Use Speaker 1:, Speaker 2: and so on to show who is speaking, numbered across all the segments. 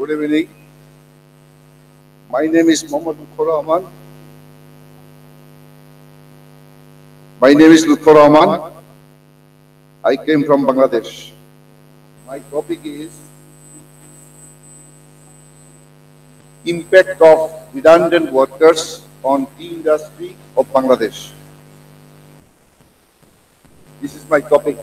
Speaker 1: Good evening. My name is Mohammad Lutfur Rahman. I came from Bangladesh. My topic is impact of redundant workers on tea industry of Bangladesh. This is my topic.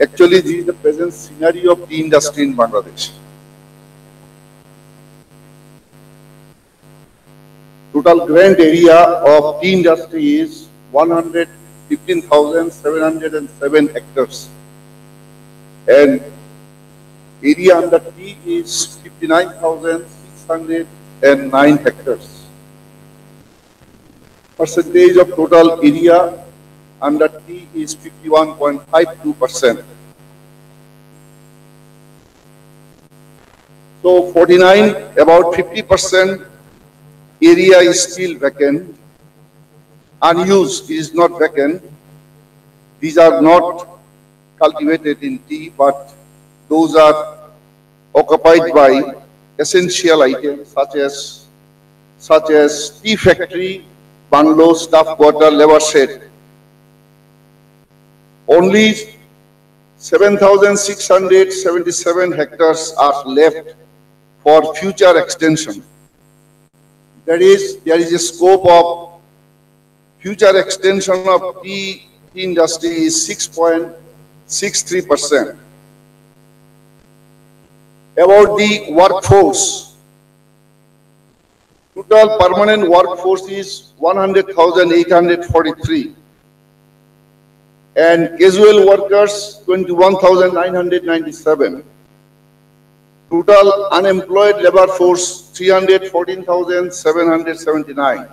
Speaker 1: Actually, this is the present scenario of tea industry in Bangladesh. Total grant area of tea industry is 115,707 hectares. And area under tea is 59,609 hectares. Percentage of total area under tea is 51.52%. So about 50% area is still vacant. Unused is not vacant. These are not cultivated in tea, but those are occupied by essential items such as tea factory, bungalow, staff quarter, labor shed. Only 7,677 hectares are left for future extension. That is, there is a scope of future extension of tea industry is 6.63%. About the workforce, total permanent workforce is 100,843. And casual workers 21,997. Total unemployed labor force 314,779.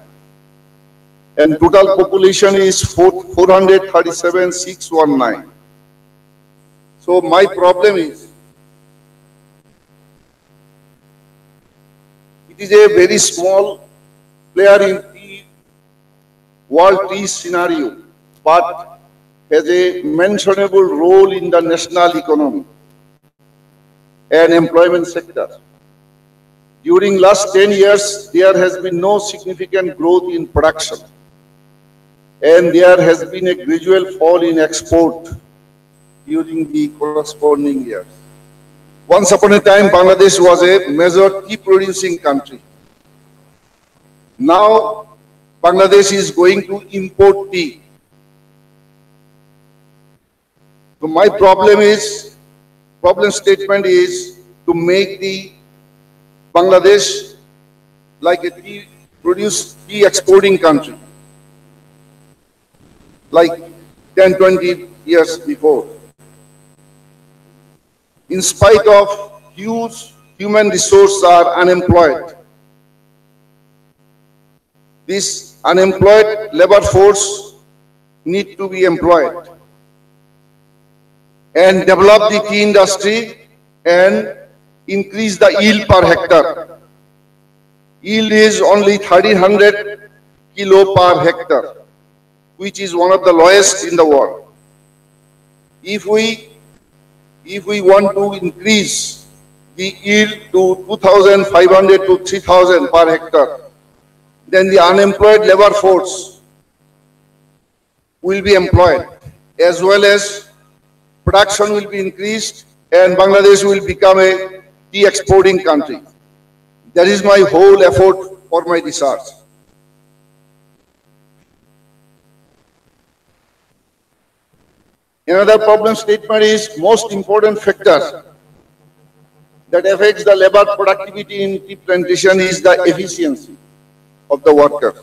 Speaker 1: And total population is 437,619. So my problem is, it is a very small player in the world tea scenario, but has a mentionable role in the national economy and employment sector. During last 10 years, there has been no significant growth in production, and there has been a gradual fall in export during the corresponding years. Once upon a time, Bangladesh was a major tea producing country. Now, Bangladesh is going to import tea. So my problem statement is to make the Bangladesh like a tea exporting country, like 10-20 years before. In spite of huge human resources are unemployed, this unemployed labor force need to be employed and develop the tea industry and increase the yield per hectare. Yield is only 1,300 kilo per hectare, which is one of the lowest in the world. If we want to increase the yield to 2,500 to 3,000 per hectare, then the unemployed labor force will be employed, as well as production will be increased, and Bangladesh will become a tea exporting country. That is my whole effort for my research. Another problem statement is most important factor that affects the labor productivity in tea plantation is the efficiency of the worker,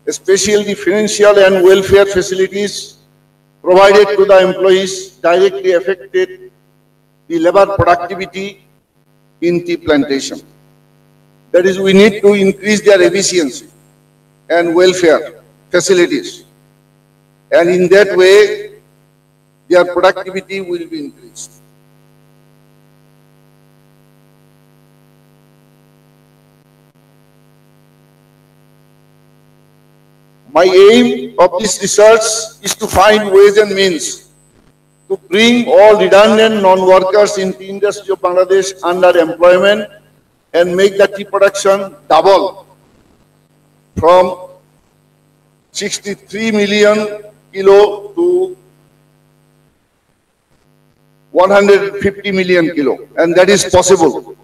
Speaker 1: especially the financial and welfare facilities provided to the employees directly affected the labor productivity in tea plantation. That is, we need to increase their efficiency and welfare facilities. And in that way, their productivity will be increased. My aim of this research is to find ways and means to bring all redundant non-workers in the industry of Bangladesh under employment and make the tea production double from 63 million kilo to 150 million kilo, and that is possible.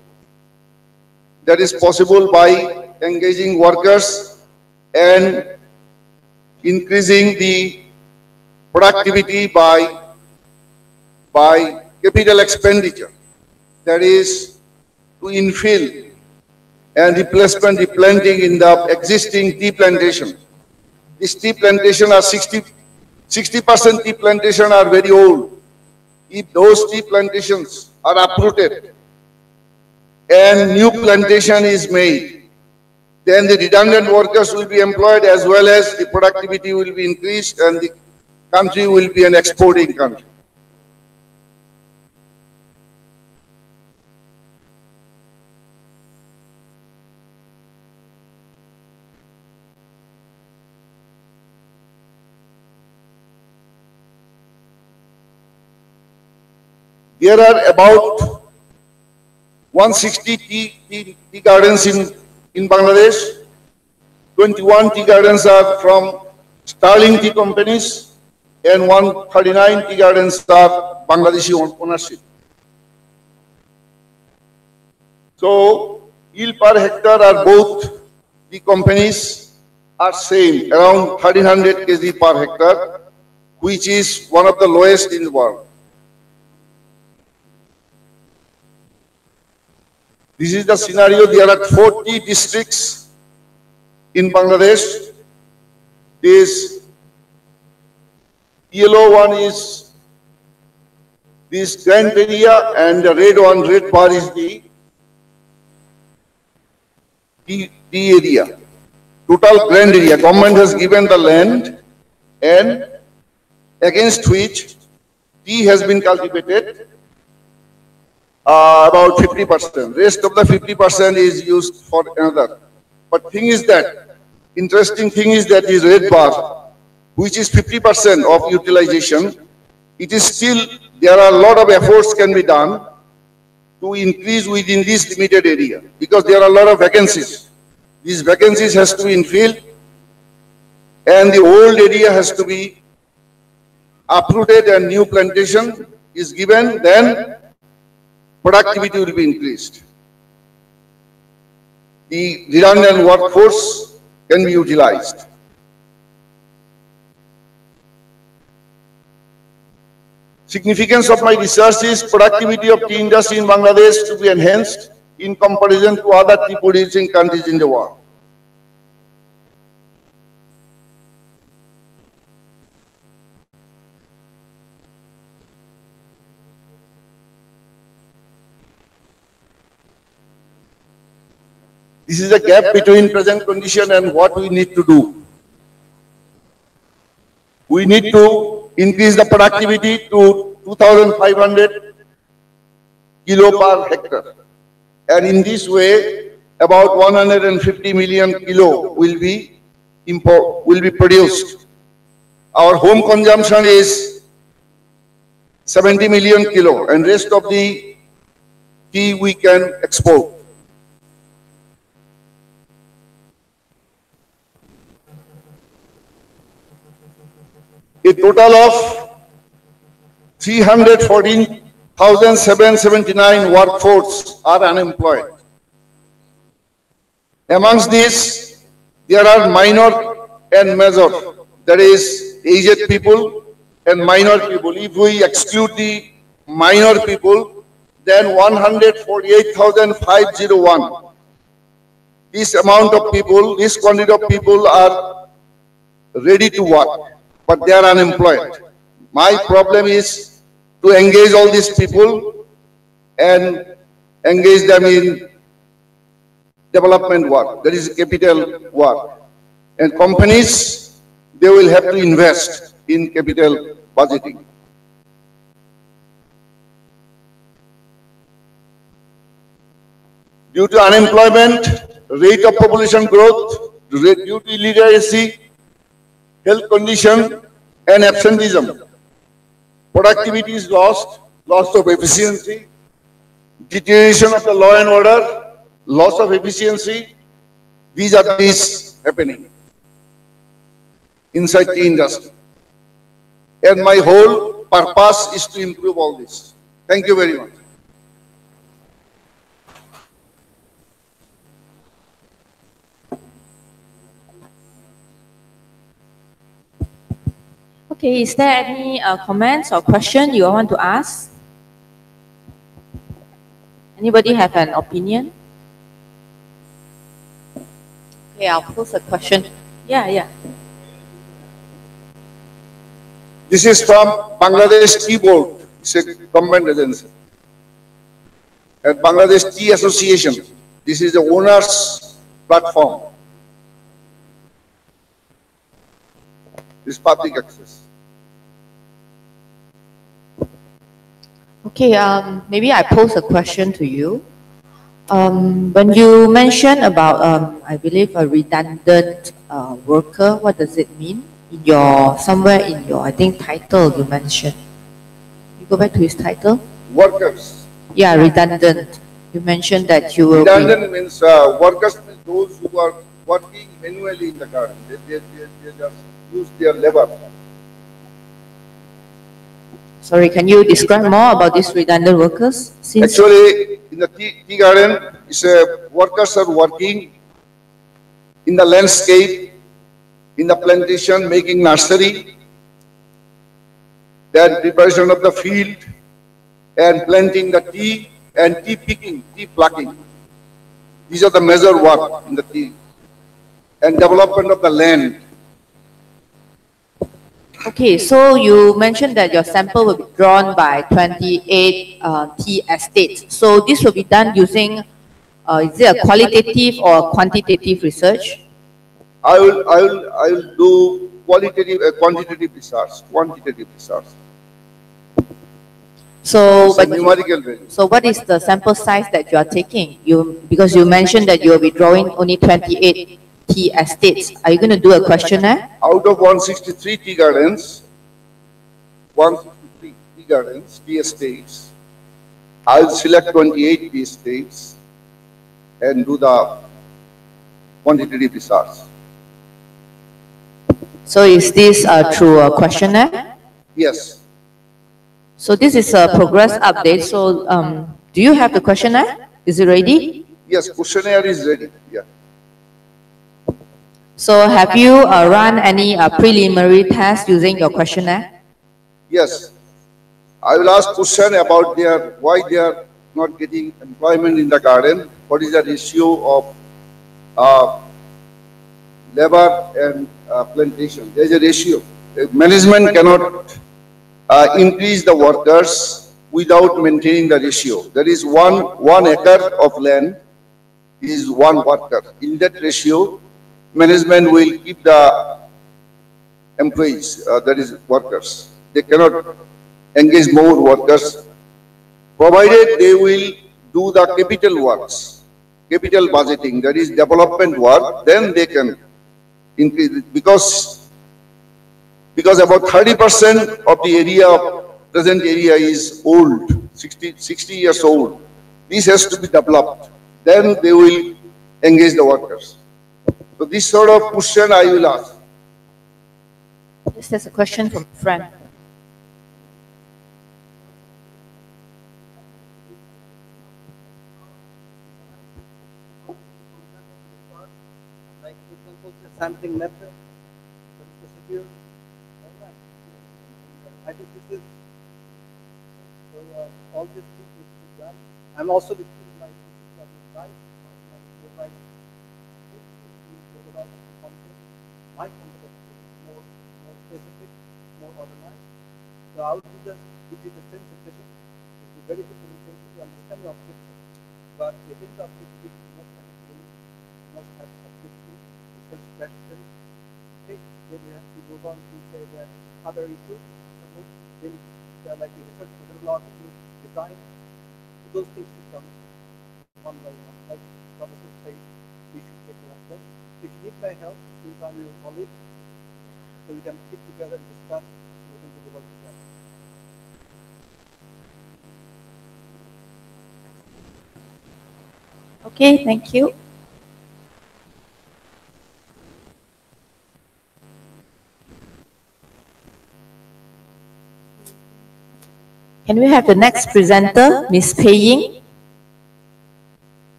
Speaker 1: That is possible by engaging workers and increasing the productivity by capital expenditure. That is to infill and replacement replanting in the existing tea plantation. These tea plantation are 60% tea plantation are very old. If those tea plantations are uprooted and new plantation is made, then the redundant workers will be employed as well as the productivity will be increased and the country will be an exporting country. There are about 160 tea gardens in Bangladesh. 21 tea gardens are from Starling tea companies and 139 tea gardens are Bangladeshi ownership. So, yield per hectare are both the companies are same, around 1300 kg per hectare, which is one of the lowest in the world. This is the scenario. There are 40 districts in Bangladesh. This yellow one is this grand area and the red bar is the tea area. Total grand area. Government has given the land and against which tea has been cultivated. About 50%. Rest of the 50% is used for another. But thing is that, interesting thing is that this red bar, which is 50% of utilization, it is still, there are a lot of efforts can be done to increase within this limited area because there are a lot of vacancies. These vacancies has to be infilled and the old area has to be uprooted and new plantation is given, then productivity will be increased. The redundant workforce can be utilized. Significance of my research is productivity of tea industry in Bangladesh to be enhanced in comparison to other tea producing countries in the world. This is a gap between present condition and what we need to do. We need to increase the productivity to 2,500 kilo per hectare. And in this way, about 150 million kilo will be produced. Our home consumption is 70 million kilo and rest of the tea we can export. A total of 314,779 workforce are unemployed. Amongst these, there are minor and major, that is aged people and minor people. If we exclude the minor people, then 148,501. This amount of people, this quantity of people are ready to work, but they are unemployed. My problem is to engage all these people and engage them in development work, that is capital work. And companies, they will have to invest in capital budgeting. Due to unemployment, rate of population growth, due to illiteracy, health condition, and absenteeism. Productivity is lost, loss of efficiency, deterioration of the law and order, loss of efficiency. These are the things happening inside the industry. And my whole purpose is to improve all this. Thank you very much.
Speaker 2: Okay, is there any comments or question you want to ask? Anybody have an opinion? Okay, I'll pose a question. Yeah.
Speaker 1: This is from Bangladesh Tea Board. It's a government agency. And Bangladesh Tea Association. This is the owner's platform. This is public access.
Speaker 2: Okay, maybe I pose a question to you. When you mention about, I believe, a redundant worker, what does it mean? In your, somewhere in your, I think, title you mentioned. You go back to his title?
Speaker 1: Workers.
Speaker 2: Yeah, redundant. You mentioned that you will
Speaker 1: redundant means workers means those who are working manually in the garden. They just use their labor.
Speaker 2: Sorry, can you describe more about these redundant workers?
Speaker 1: Actually, in the tea garden, workers are working in the landscape, in the plantation, making nursery, then preparation of the field, and planting the tea, and tea picking, tea plucking. These are the major work in the tea. And development of the land.
Speaker 2: Okay, so you mentioned that your sample will be drawn by 28 tea estates. So this will be done using, is it a qualitative or quantitative research?
Speaker 1: I will do qualitative, quantitative research, quantitative research.
Speaker 2: So,
Speaker 1: numerical value.
Speaker 2: So what is the sample size that you are taking? Because you mentioned that you will be drawing only 28 tea estates. Are you going to do a questionnaire?
Speaker 1: Out of 163 tea gardens, 163 tea gardens, tea estates, I'll select 28 tea estates and do the quantitative research.
Speaker 2: So is this through a questionnaire?
Speaker 1: Yes.
Speaker 2: So this is a progress update. So do you have the questionnaire? Is it ready?
Speaker 1: Yes, questionnaire is ready. Yeah.
Speaker 2: So have you run any preliminary tests using your questionnaire?
Speaker 1: Yes. I will ask question about why they are not getting employment in the garden. What is the ratio of labor and plantation? There is a ratio. Management cannot increase the workers without maintaining the ratio. There is one acre of land is one worker. In that ratio, management will keep the employees, that is workers. They cannot engage more workers, provided they will do the capital works, capital budgeting, that is development work, then they can increase it. Because about 30% of the area, present area is old, 60 years old. This has to be developed. Then they will engage the workers. So this sort of question I will ask.
Speaker 2: Yes, there's a question from a friend.
Speaker 3: Like for example, the sampling method, the procedure, all that. I think this is so all these things need to be done. I'm also between my right, my right. My concept is more specific, more organized. So I would just give you the same suggestion. It would be very good to understand your objective. But within the objective, you must have a goal, you must have objective, research question. Okay, then you have to move on to say that other issues. Then like the research methodology, design, those things should come one by one. Like Professor said, we should take like that. If you need my help, since I'm your colleague, so we can sit together and discuss and look into the work together.
Speaker 2: Okay, thank you. Can we have the next presenter, Ms. Pei Ying?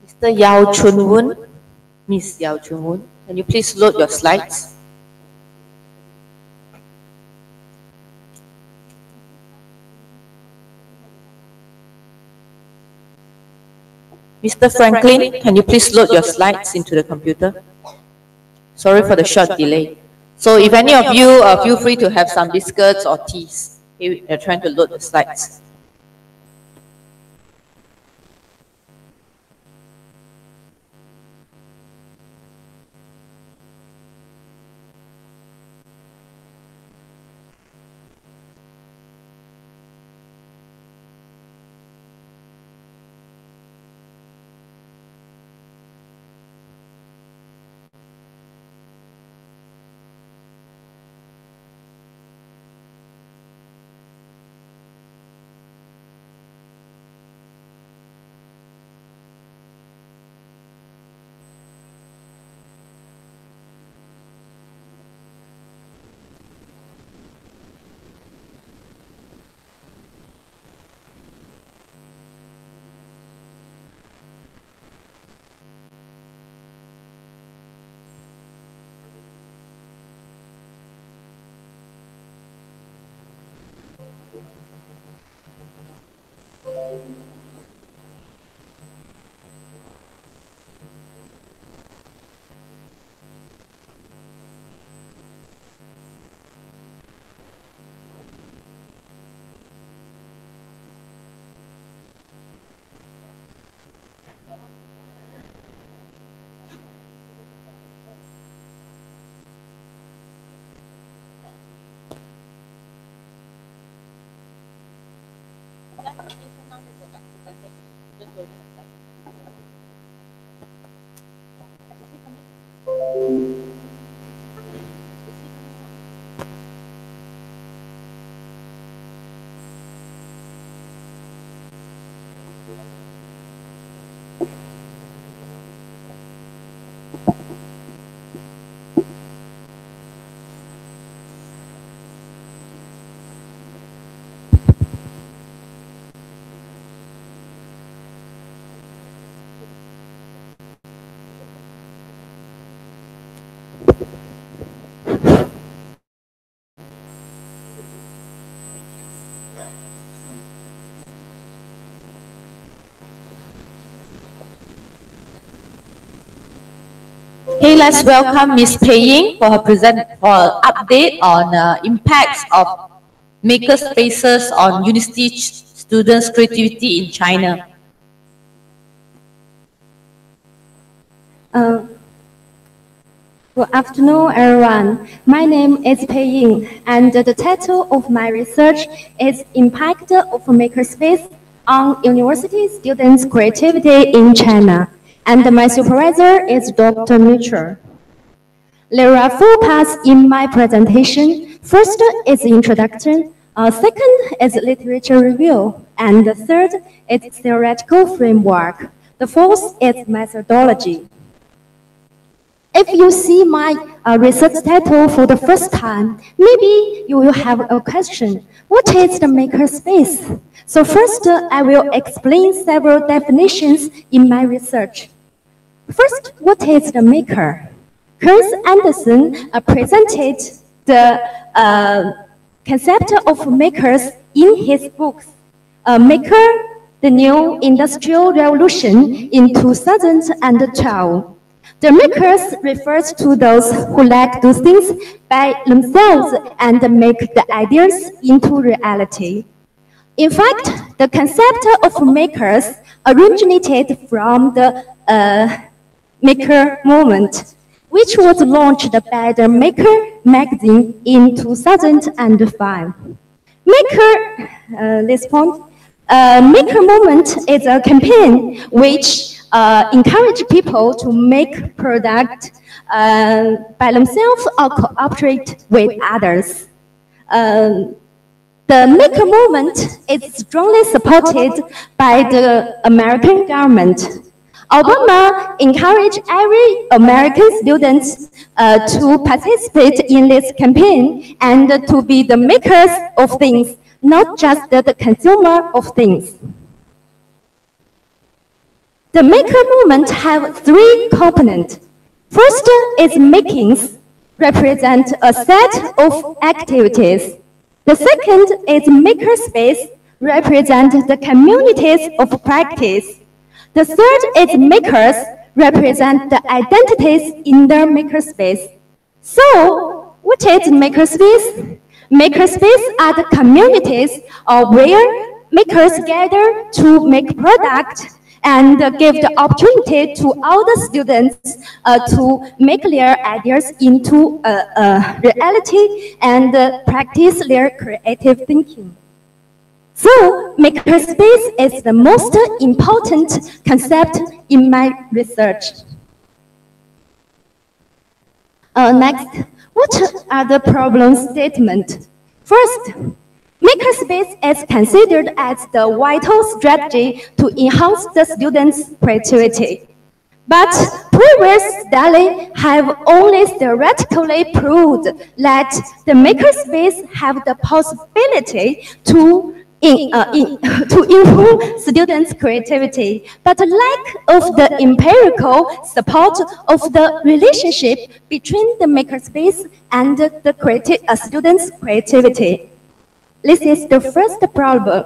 Speaker 2: Mr. Yao Chun-Woon, Ms. Yao Chun-Woon, can you please load your slides? Mr. Franklin, can you please load your slides into the computer? Sorry for the short delay. So if any of you feel free to have some biscuits or teas. Okay, we're trying to load the slides. Okay, let's welcome Ms. Pei Ying for her update on impacts of maker spaces on university students' creativity in China.
Speaker 4: Good afternoon, everyone. My name is Pei Ying, and the title of my research is Impact of Makerspace on University Students' Creativity in China. And my supervisor is Dr. Mitchell. There are 4 parts in my presentation. First is introduction, second is literature review, and the third is theoretical framework. The fourth is methodology. If you see my research title for the first time, maybe you will have a question. What is the makerspace? So first, I will explain several definitions in my research. First, what is the maker? Hans Andersen presented the concept of makers in his books, Maker, the New Industrial Revolution in 2012. The makers refers to those who like to do things by themselves and make the ideas into reality. In fact, the concept of makers originated from the maker movement, which was launched by the Maker magazine in 2005. Maker Movement is a campaign which encourages people to make products by themselves or cooperate with others. The Maker Movement is strongly supported by the American government. Obama encouraged every American student to participate in this campaign and to be the makers of things, not just the consumer of things. The Maker Movement has three components. First is makings, represent a set of activities. The second is makerspace, represent the communities of practice. The third is makers, represent the identities in their makerspace. So, what is makerspace? Makerspace are the communities where makers gather to make products and give the opportunity to all the students to make their ideas into reality and practice their creative thinking. So, makerspace is the most important concept in my research. Next, what are the problem statements? First, makerspace is considered as the vital strategy to enhance the students' creativity. But previous studies have only theoretically proved that the makerspace have the possibility to improve students' creativity, but lack of the empirical support of the relationship between the makerspace and the students' creativity. This is the first problem.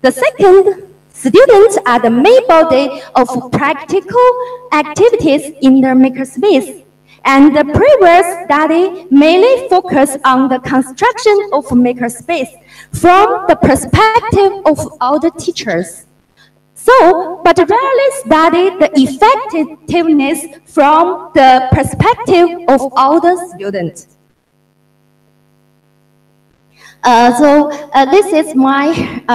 Speaker 4: The second, students are the main body of practical activities in the makerspace. And the previous study mainly focused on the construction of makerspace from the perspective of all the teachers. So, but rarely studied the effectiveness from the perspective of all the students. This is my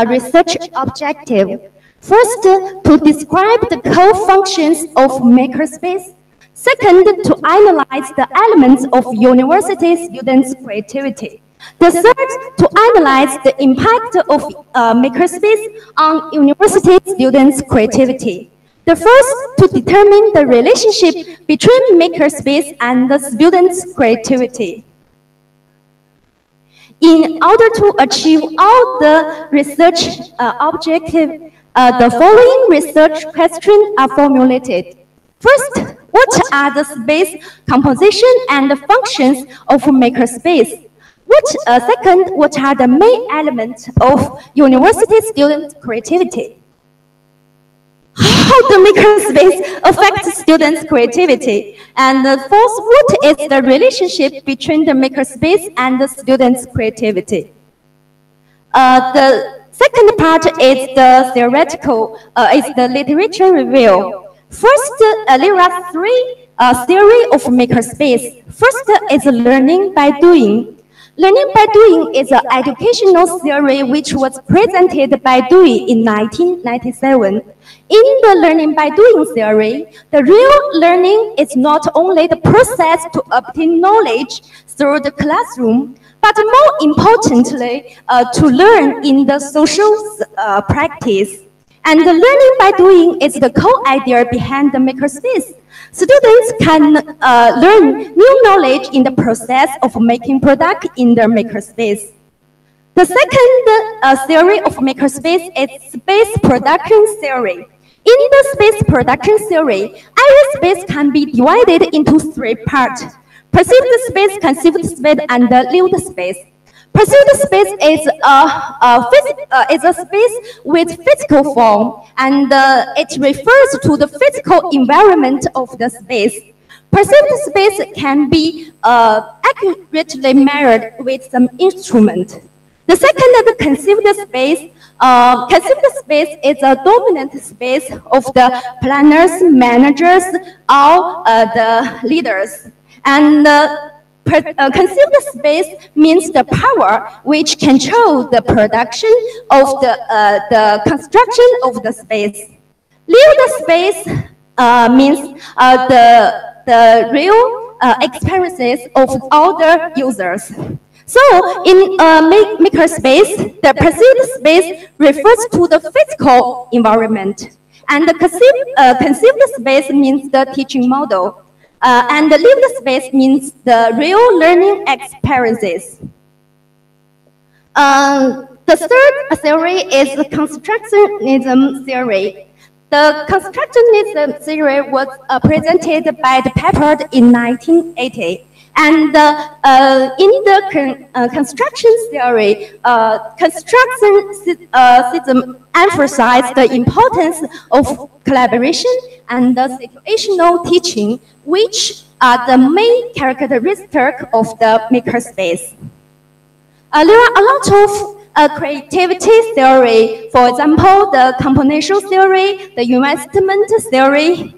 Speaker 4: research objective. First, to describe the core functions of makerspace. Second, to analyze the elements of university students' creativity. The third, to analyze the impact of makerspace on university students' creativity. The first, to determine the relationship between makerspace and the students' creativity. In order to achieve all the research objectives, the following research questions are formulated. First, what are the space composition and the functions of makerspace? Second, what are the main elements of university student creativity? How the makerspace affects students' creativity? And fourth, what is the relationship between the makerspace and the students' creativity? The second part is the theoretical, is the literature review. First, there are three theories of makerspace. First is learning by doing. Learning by doing is an educational theory which was presented by Dewey in 1997. In the learning by doing theory, the real learning is not only the process to obtain knowledge through the classroom, but more importantly, to learn in the social practice. And the learning by doing is the core idea behind the makerspace. Students can learn new knowledge in the process of making product in their makerspace. The second theory of makerspace is space production theory. In the space production theory, every space can be divided into three parts: perceived space, conceived space, and lived space. Perceived space is a space with physical form, and it refers to the physical environment of the space. Perceived space can be accurately measured with some instrument. The second is the conceived space. Conceived space is a dominant space of the planners, managers, or the leaders. And conceived space means the power which controls the production of the construction of the space. Lived space means the real experiences of all the users. So in makerspace, the perceived space refers to the physical environment. And the conceived space means the teaching model. And the lived space means the real learning experiences. The third theory is the constructionism theory. The constructionism theory was presented by the paper in 1980. And in the construction theory, constructionism emphasized the importance of collaboration and the situational teaching, which are the main characteristics of the makerspace. There are a lot of creativity theory, for example, the compositional theory, the investment theory.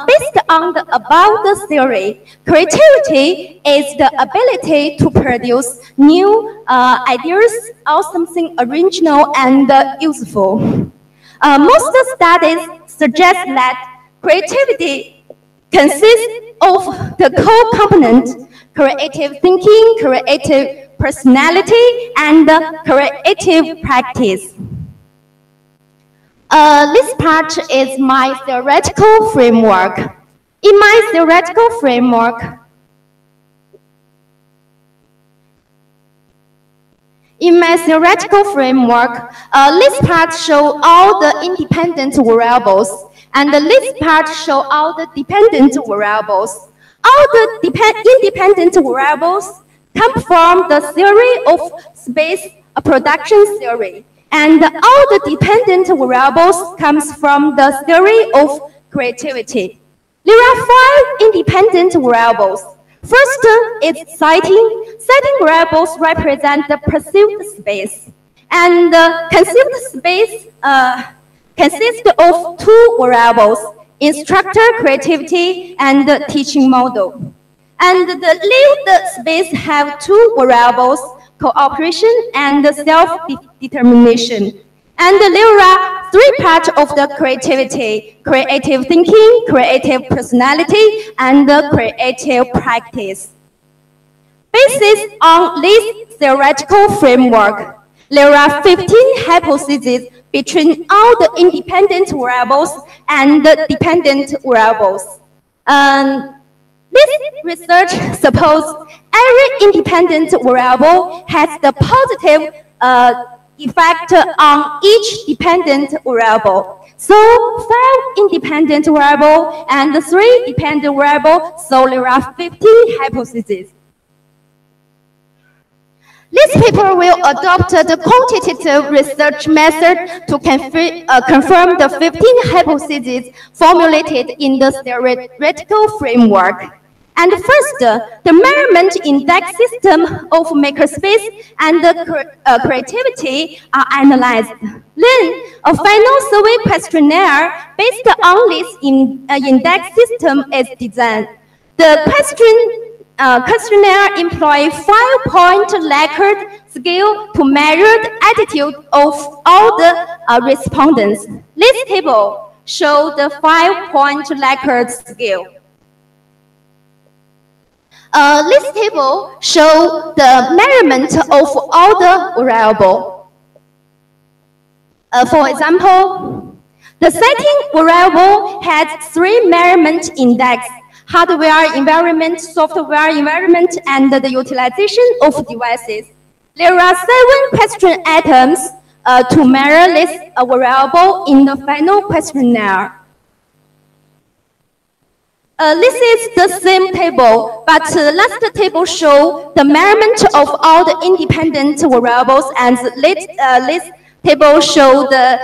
Speaker 4: Based on the above theory, creativity is the ability to produce new ideas or something original and useful. Most studies suggest that creativity consists of the core component: creative thinking, creative personality, and creative practice. This part is my theoretical framework. In my theoretical framework, this part shows all the independent variables, and this part shows all the dependent variables. All the independent variables come from the theory of space production theory. And all the dependent variables comes from the theory of creativity. There are 5 independent variables. First is sighting. Sighting variables represent the perceived space. And conceived space consists of 2 variables: instructor creativity and teaching model. And the lived space have 2 variables: cooperation and self-determination. And there are 3 parts of the creativity: creative thinking, creative personality, and creative practice. Based on this theoretical framework, there are 15 hypotheses between all the independent variables and the dependent variables. This research supposes every independent variable has the positive effect on each dependent variable. So 5 independent variables and 3 dependent variables, so there are 15 hypotheses. This paper will adopt the quantitative research method to confirm the 15 hypotheses formulated in the theoretical framework. And first, the measurement index system of makerspace and the creativity are analyzed. Then, a final survey questionnaire based on this index system is designed. The questionnaire employs 5-point Likert scale to measure the attitude of all the respondents. This table shows the 5-point Likert scale. This table shows the measurement of all the variables. For example, the sighting variable has 3 measurement index: hardware environment, software environment, and the utilization of devices. There are 7 question items to measure this variable in the final questionnaire. This is the same table, but the last table shows the measurement of all the independent variables, and this table shows the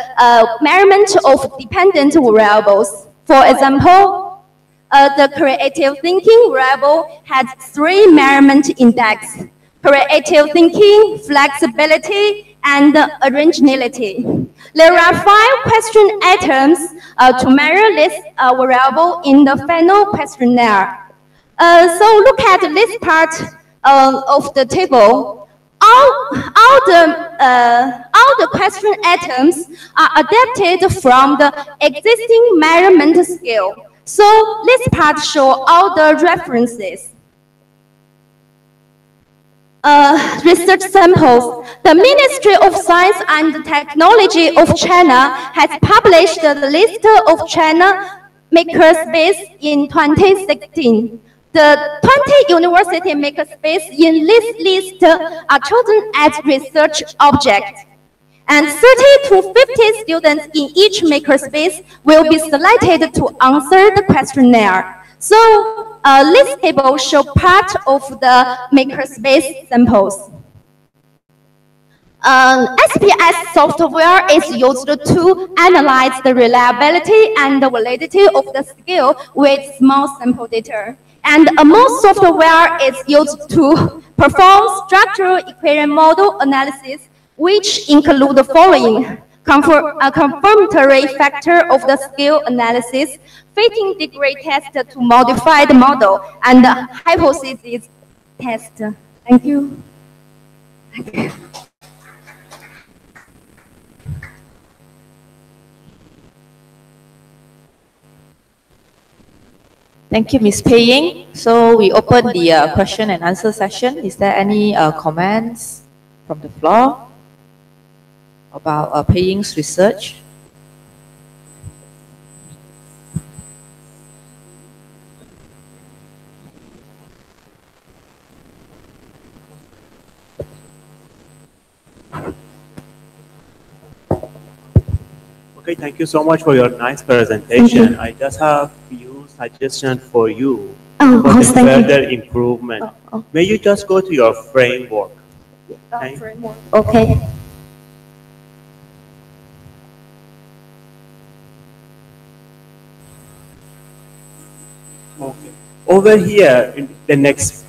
Speaker 4: measurement of dependent variables. For example, the creative thinking variable has 3 measurement index: creative thinking, flexibility, and originality. There are 5 question items to measure this variable in the final questionnaire. So look at this part of the table. All the question items are adapted from the existing measurement scale. So this part shows all the references. Research samples. The Ministry of Science and Technology of China has published the list of China makerspace in 2016. The 20 university makerspace in this list are chosen as research objects. And 30 to 50 students in each makerspace will be selected to answer the questionnaire. So this table shows part of the makerspace samples. SPS software is used to analyze the reliability and the validity of the skill with small sample data. And most software is used to perform structural equation model analysis, which include the following: confirmatory factor of the skill analysis, fitting degree test to modify the model, and the hypothesis test. Thank you.
Speaker 2: Thank you, Ms. Pei Ying. So we open the question and answer session. Is there any comments from the floor about Pei Ying's research?
Speaker 5: Okay, thank you so much for your nice presentation. I just have a few suggestions for you for the further improvement. May you just go to your framework?
Speaker 4: Okay.
Speaker 5: Okay. Over here, in the next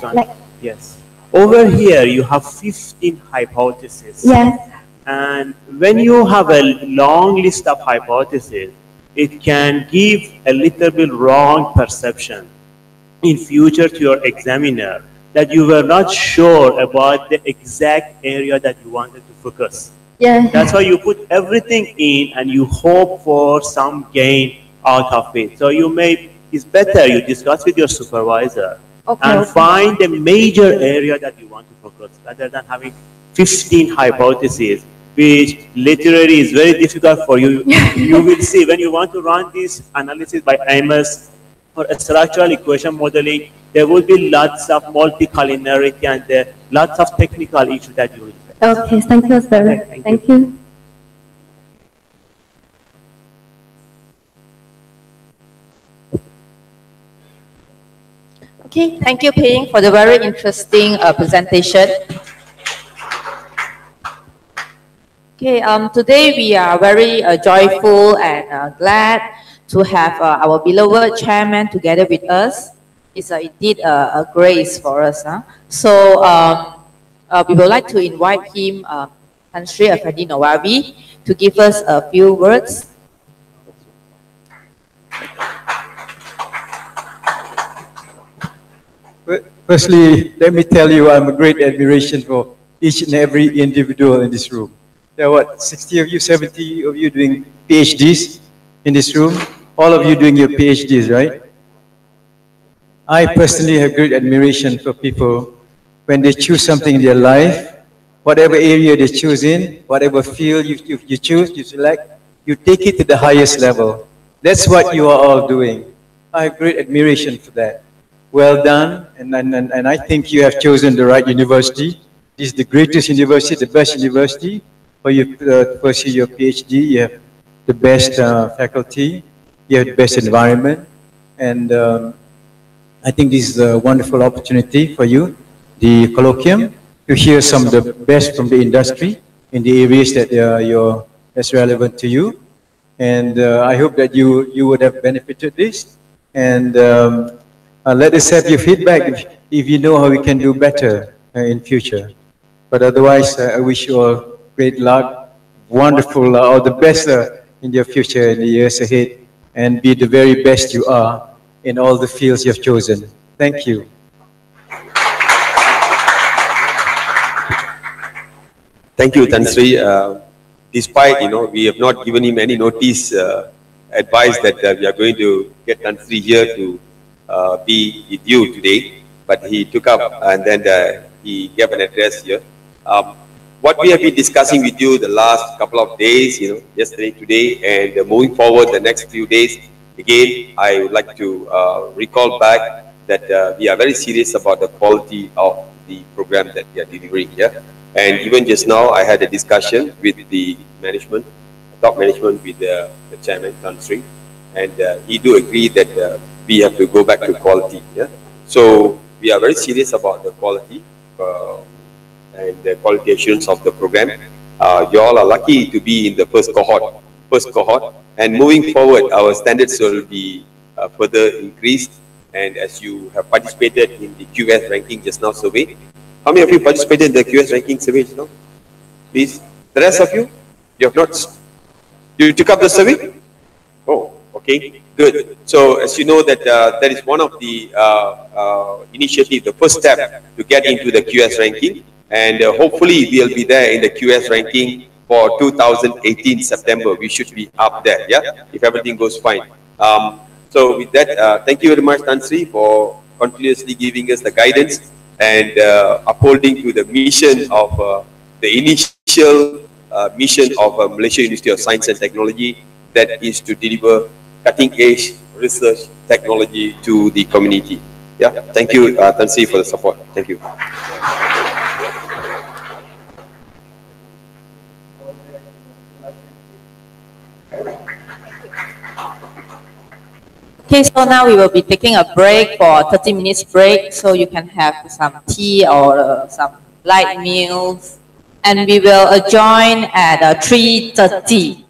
Speaker 5: one. Yes. Over here, you have 15 hypotheses.
Speaker 4: Yes.
Speaker 5: And when you have a long list of hypotheses, it can give a little bit wrong perception in future to your examiner that you were not sure about the exact area that you wanted to focus.
Speaker 4: Yeah.
Speaker 5: That's why you put everything in and you hope for some gain out of it. So it's better you discuss with your supervisor and find the major area that you want to focus rather than having 15 hypotheses, which literally is very difficult for you. You will see when you want to run this analysis by AMS or a structural equation modeling, there will be lots of multicollinearity and lots of technical issues that you will face.
Speaker 4: Okay, thank you, sir. Thank you.
Speaker 2: Okay, thank you, Pei Ying, for the very interesting presentation. Okay, today we are very joyful and glad to have our beloved chairman together with us. It's indeed a grace for us. So we would like to invite him, Tan Sri Effendi Nawawi, to give us a few words.
Speaker 6: Firstly, let me tell you I'm a great admiration for each and every individual in this room. There are what, 60 of you, 70 of you doing PhDs in this room? All of you doing your PhDs, right? I personally have great admiration for people when they choose something in their life, whatever area they choose in, whatever field you choose, you select, you take it to the highest level. That's what you are all doing. I have great admiration for that. Well done, and I think you have chosen the right university. This is the greatest university, the best university for you to pursue your PhD. You have the best faculty, you have the best environment, and I think this is a wonderful opportunity for you, the colloquium, to hear some of the best from the industry in the areas that that's relevant to you. And I hope that you would have benefited this. And let us have your feedback if you know how we can do better in future. But otherwise, I wish you all great luck, wonderful, all the best in your future, in the years ahead, and be the very best you are in all the fields you've chosen. Thank you.
Speaker 7: Thank you, Tan Sri. Despite, we have not given him any notice, advice that we are going to get Tan Sri here to be with you today, but he took up and then he gave an address here. What we have been discussing with you the last couple of days, yesterday, today, and moving forward the next few days, again, I would like to recall back that we are very serious about the quality of the program that we are delivering here. And even just now, I had a discussion with the management, top management with the chairman, Tan Sri, and he do agree that we have to go back to quality. Yeah? So we are very serious about the quality and the qualifications of the program. You all are lucky to be in the first cohort, and moving forward, our standards will be further increased. And as you have participated in the QS ranking just now survey, how many of you participated in the QS ranking survey just now? Please, the rest of you, you have not. You took up the survey? Oh, okay, good. So as you know that that is one of the initiative, the first step to get into the QS ranking, and hopefully we'll be there in the QS ranking for 2018 September. We should be up there, yeah, if everything goes fine. So with that, thank you very much, Tan Sri, for continuously giving us the guidance and upholding to the mission of the initial mission of Malaysia University of Science and Technology, that is to deliver cutting-edge research technology to the community. Yeah, thank you, Tan Sri, for the support. Thank you.
Speaker 2: Okay, so now we will be taking a break for 30 minutes break, so you can have some tea or some light meals, and we will adjourn at 3:30.